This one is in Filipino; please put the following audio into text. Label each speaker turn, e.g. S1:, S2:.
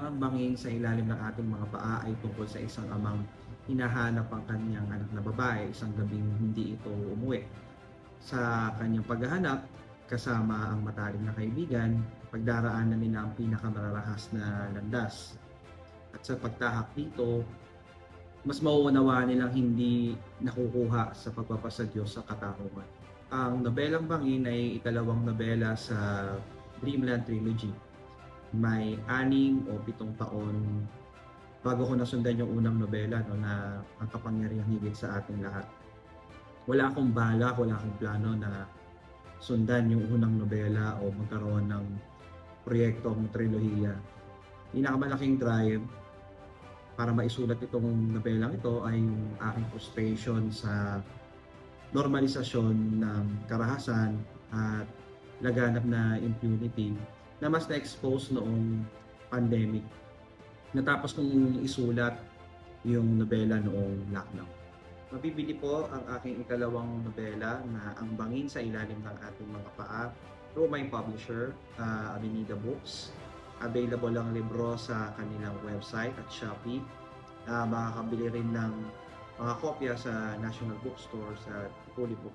S1: Ang bangin sa ilalim ng ating mga paa ay tungkol sa isang amang hinahanap ang kanyang anak na babae isang gabing hindi ito umuwi. Sa kanyang paghahanap, kasama ang matalik na kaibigan, pagdaraanan nila ang pinakamararahas na landas. At sa pagtahak dito, mas mauunawaan nilang hindi nakukuha sa pagpapasa Diyos sa katarungan. Ang nobelang Bangin ay ikalawang nobela sa Dreamland Trilogy. May 6 o 7 taon bago ko nasundan yung unang nobela, no, na ang kapangyarihang higit sa ating lahat. Wala akong balak, wala akong plano na sundan yung unang nobela o magkaroon ng proyektong trilohiya. Pinakamalaking drive para maisulat itong nobelang ito ay yung aking frustration sa normalisasyon ng karahasan at laganap na impunity na mas na-expose noong pandemic. Natapos kong isulat yung nobela noong lockdown. Mabibili po ang aking ikalawang nobela na Ang Bangin sa Ilalim ng Ating Mga Paa through my publisher, Avenida Books. Available ang libro sa kanilang website at Shopee. Makakabili rin ng mga kopya sa National Bookstores at Holy Book.